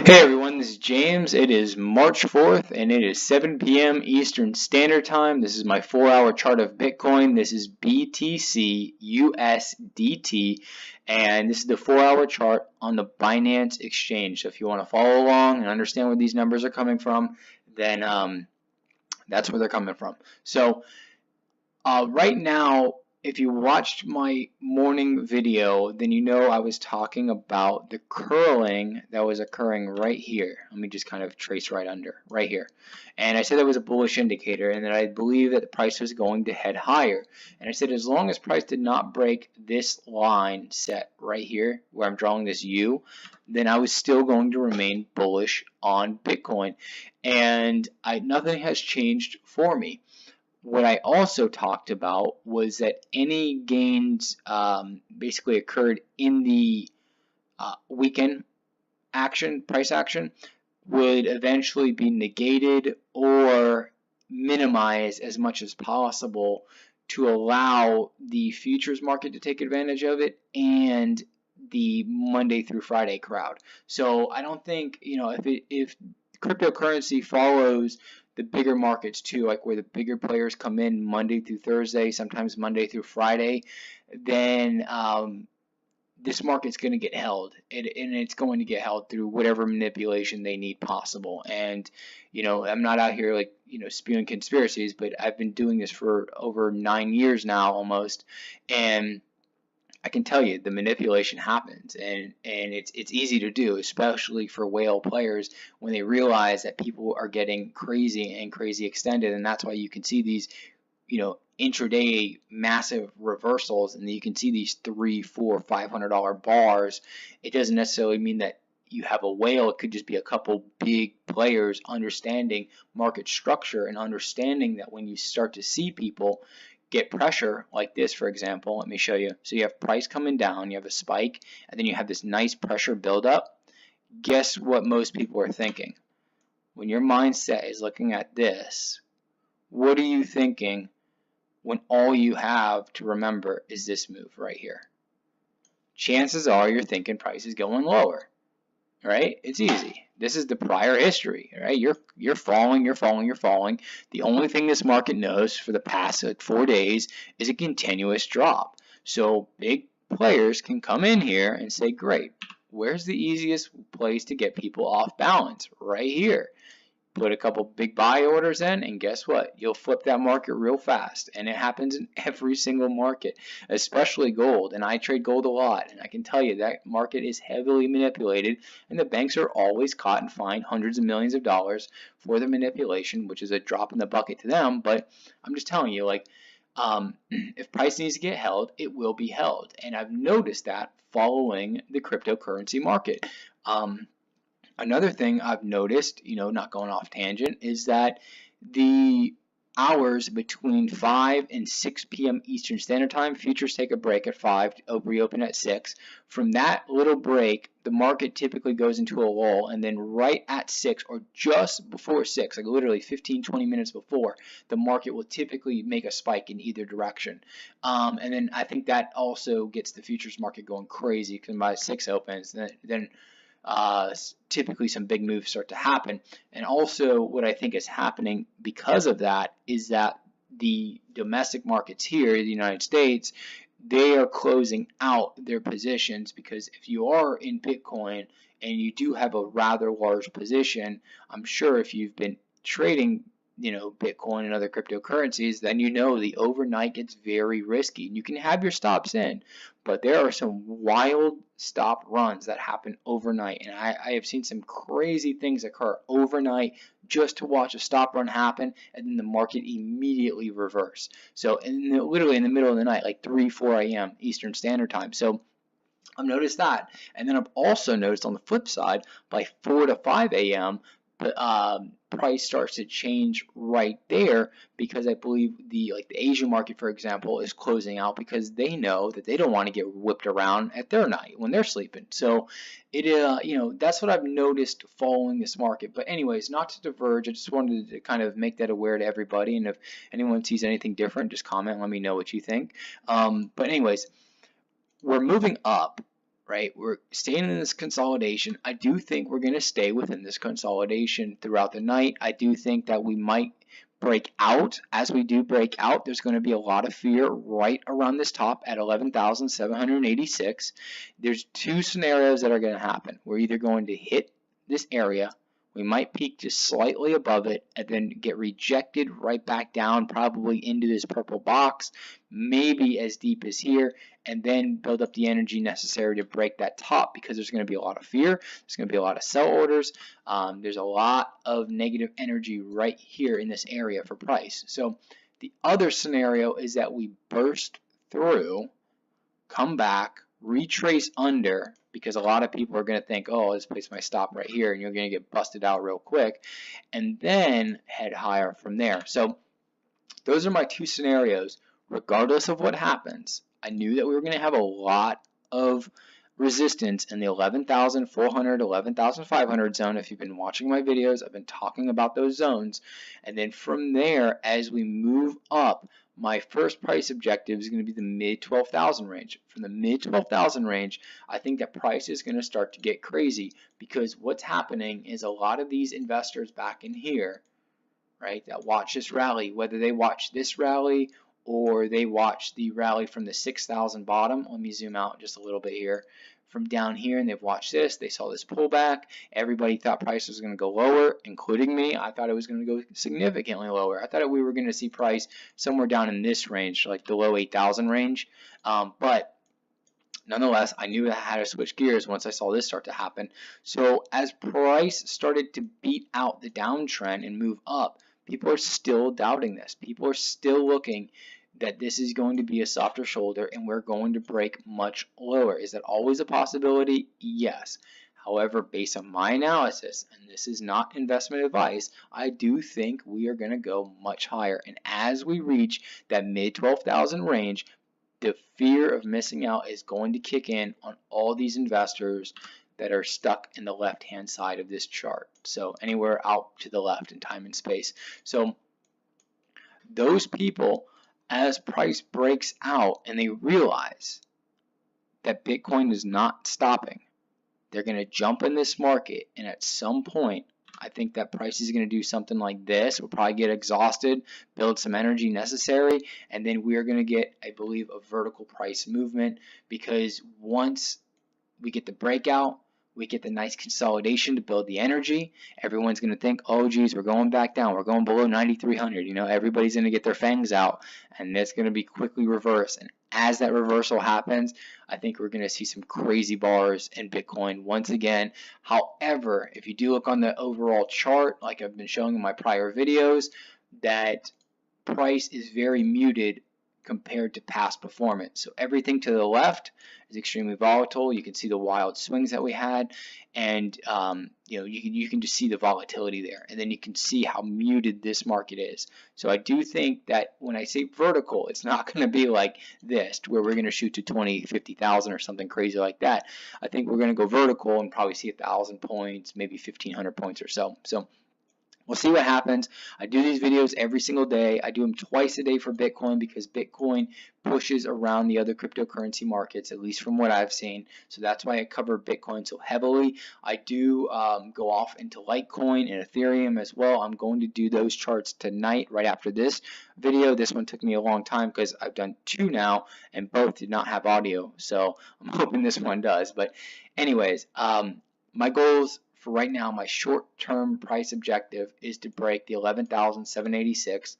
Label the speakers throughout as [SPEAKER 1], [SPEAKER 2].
[SPEAKER 1] Hey everyone, this is James. It is March 4th and it is 7 p.m. Eastern Standard Time. This is my 4-hour chart of Bitcoin. This is BTC USDT, and this is the 4-hour chart on the Binance exchange. So if you want to follow along and understand where these numbers are coming from, then that's where they're coming from. So right now, if you watched my morning video, then you know I was talking about the curling that was occurring right here. Let me just kind of trace right under, right here. And I said that was a bullish indicator and that I believe that the price was going to head higher. And I said as long as price did not break this line set right here, where I'm drawing this U, then I was still going to remain bullish on Bitcoin. And nothing has changed for me. What I also talked about was that any gains basically occurred in the weekend action, price action, would eventually be negated or minimized as much as possible to allow the futures market to take advantage of it and the Monday through Friday crowd. So I don't think, if cryptocurrency follows the bigger markets too, like where the bigger players come in Monday through Thursday, sometimes Monday through Friday, then this market's going to get held, and it's going to get held through whatever manipulation they need possible. And I'm not out here like spewing conspiracies, but I've been doing this for over 9 years now almost, and I can tell you the manipulation happens, and it's easy to do, especially for whale players when they realize that people are getting crazy and crazy extended, and that's why you can see these intraday massive reversals, and you can see these $300, $400, $500 bars. It doesn't necessarily mean that you have a whale. It could just be a couple big players understanding market structure and understanding that when you start to see people get pressure like this, for example, let me show you. So you have price coming down, you have a spike, and then you have this nice pressure buildup. Guess what most people are thinking? When your mindset is looking at this, what are you thinking when all you have to remember is this move right here? Chances are you're thinking price is going lower, right? It's easy. This is the prior history, right? You're falling, you're falling, you're falling. The only thing this market knows for the past 4 days is a continuous drop. So big players can come in here and say, great, where's the easiest place to get people off balance? Right here. Put a couple big buy orders in, and guess what? You'll flip that market real fast. And it happens in every single market, especially gold. And I trade gold a lot, and I can tell you that market is heavily manipulated, and the banks are always caught and fined hundreds of millions of dollars for the manipulation, which is a drop in the bucket to them. But I'm just telling you, like, if price needs to get held, it will be held. And I've noticed that following the cryptocurrency market. Another thing I've noticed, not going off tangent, is that the hours between 5 and 6 p.m. Eastern Standard Time, futures take a break at 5, reopen at 6. From that little break, the market typically goes into a lull, and then right at 6 or just before 6, like literally 15, 20 minutes before, the market will typically make a spike in either direction. And then I think that also gets the futures market going crazy, because by 6 opens, then typically some big moves start to happen. And also what I think is happening because of that is that the domestic markets here in the United States, they are closing out their positions, because if you are in Bitcoin and you do have a rather large position, I'm sure if you've been trading Bitcoin and other cryptocurrencies, then the overnight gets very risky. And you can have your stops in, but there are some wild stop runs that happen overnight. And I have seen some crazy things occur overnight just to watch a stop run happen, and then the market immediately reverse. So literally in the middle of the night, like 3, 4 a.m. Eastern Standard Time. So I've noticed that. And then I've also noticed on the flip side, by 4 to 5 a.m., price starts to change right there, because I believe the Asian market, for example, is closing out because they know that they don't want to get whipped around at their night when they're sleeping. So that's what I've noticed following this market. But anyways, not to diverge, I just wanted to kind of make that aware to everybody, and if anyone sees anything different, just comment, let me know what you think. But anyways, we're moving up, right? We're staying in this consolidation. I do think we're going to stay within this consolidation throughout the night. I do think that we might break out. As we do break out, there's going to be a lot of fear right around this top at 11,786. There's two scenarios that are going to happen. We're either going to hit this area, we might peak just slightly above it and then get rejected right back down, probably into this purple box, maybe as deep as here, and then build up the energy necessary to break that top, because there's going to be a lot of fear, there's going to be a lot of sell orders, there's a lot of negative energy right here in this area for price. So the other scenario is that we burst through, come back, retrace under, because a lot of people are going to think, oh, I'll just place my stop right here, and you're going to get busted out real quick, and then head higher from there. So those are my two scenarios. Regardless of what happens, I knew that we were going to have a lot of resistance in the 11,400, 11,500 zone. If you've been watching my videos, I've been talking about those zones. And then from there, as we move up, my first price objective is going to be the mid 12,000 range. From the mid 12,000 range, I think that price is going to start to get crazy, because what's happening is a lot of these investors back in here, right, that watch this rally, whether they watch this rally or they watch the rally from the 6,000 bottom. Let me zoom out just a little bit here. From down here, and they've watched this, they saw this pullback. Everybody thought price was going to go lower, including me. I thought it was going to go significantly lower. I thought we were going to see price somewhere down in this range, like the low 8,000 range. But nonetheless, I knew I had to switch gears once I saw this start to happen. So as price started to beat out the downtrend and move up, people are still doubting this. People are still looking that this is going to be a softer shoulder and we're going to break much lower. Is that always a possibility? Yes. However, based on my analysis, and this is not investment advice, I do think we are going to go much higher. And as we reach that mid 12,000 range, the fear of missing out is going to kick in on all these investors that are stuck in the left hand side of this chart. So anywhere out to the left in time and space. So those people, as price breaks out and they realize that Bitcoin is not stopping, they're going to jump in this market, and at some point I think that price is going to do something like this. We'll probably get exhausted, build some energy necessary, and then we are going to get, I believe, a vertical price movement, because once we get the breakout, we get the nice consolidation to build the energy. Everyone's going to think, oh geez, we're going back down, we're going below 9,300. You know, everybody's going to get their fangs out, and that's going to be quickly reversed. And as that reversal happens, I think we're going to see some crazy bars in Bitcoin once again. However, if you do look on the overall chart, like I've been showing in my prior videos, that price is very muted compared to past performance. So everything to the left is extremely volatile. You can see the wild swings that we had, and you know, you can just see the volatility there, and then you can see how muted this market is. So I do think that when I say vertical, it's not going to be like this, where we're going to shoot to 20, 50,000 or something crazy like that. I think we're going to go vertical and probably see 1,000 points, maybe 1,500 points or so. So we'll see what happens. I do these videos every single day. I do them twice a day for Bitcoin, because Bitcoin pushes around the other cryptocurrency markets, at least from what I've seen. So that's why I cover Bitcoin so heavily. I do go off into Litecoin and Ethereum as well. I'm going to do those charts tonight right after this video. This one took me a long time because I've done two now and both did not have audio. So I'm hoping this one does. But anyways, my goals for right now, my short-term price objective is to break the 11,786.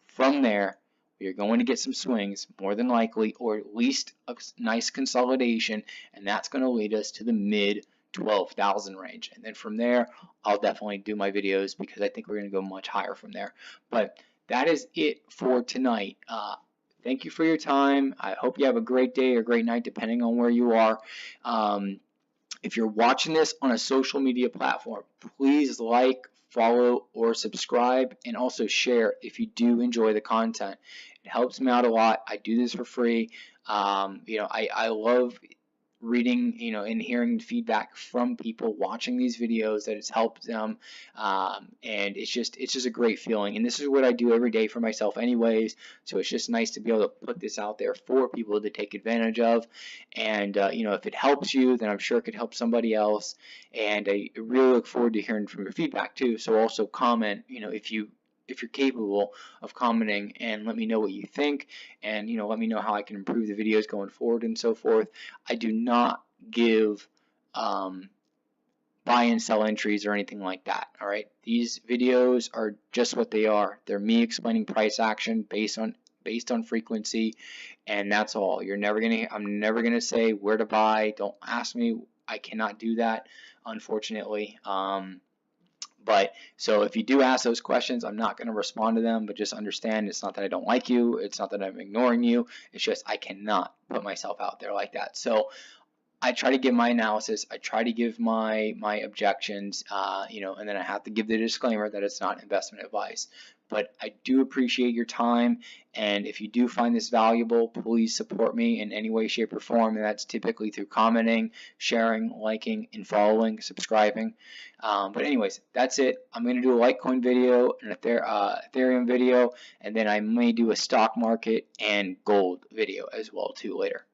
[SPEAKER 1] From there, we are going to get some swings, more than likely, or at least a nice consolidation, and that's going to lead us to the mid 12,000 range. And then from there, I'll definitely do my videos, because I think we're going to go much higher from there. But that is it for tonight. Thank you for your time. I hope you have a great day or great night, depending on where you are. If you're watching this on a social media platform, please like, follow, or subscribe, and also share if you do enjoy the content. It helps me out a lot. I do this for free. You know, I love reading, and hearing feedback from people watching these videos that it's helped them, and it's just a great feeling. And this is what I do every day for myself anyways, so it's just nice to be able to put this out there for people to take advantage of. And if it helps you, then I'm sure it could help somebody else. And I really look forward to hearing from your feedback too. So also comment, if you're capable of commenting, and let me know what you think, and let me know how I can improve the videos going forward and so forth. I do not give buy and sell entries or anything like that. All right, these videos are just what they are. They're me explaining price action based on frequency, and that's all. I'm never gonna say where to buy. Don't ask me. I cannot do that, unfortunately. But so if you do ask those questions, I'm not going to respond to them, but just understand it's not that I don't like you. It's not that I'm ignoring you. It's just I cannot put myself out there like that. So I try to give my analysis. I try to give my objections, and then I have to give the disclaimer that it's not investment advice. But I do appreciate your time, and if you do find this valuable, please support me in any way, shape, or form, and that's typically through commenting, sharing, liking, and following, subscribing. But anyways, that's it. I'm going to do a Litecoin video, an Ethereum video, and then I may do a stock market and gold video as well too later.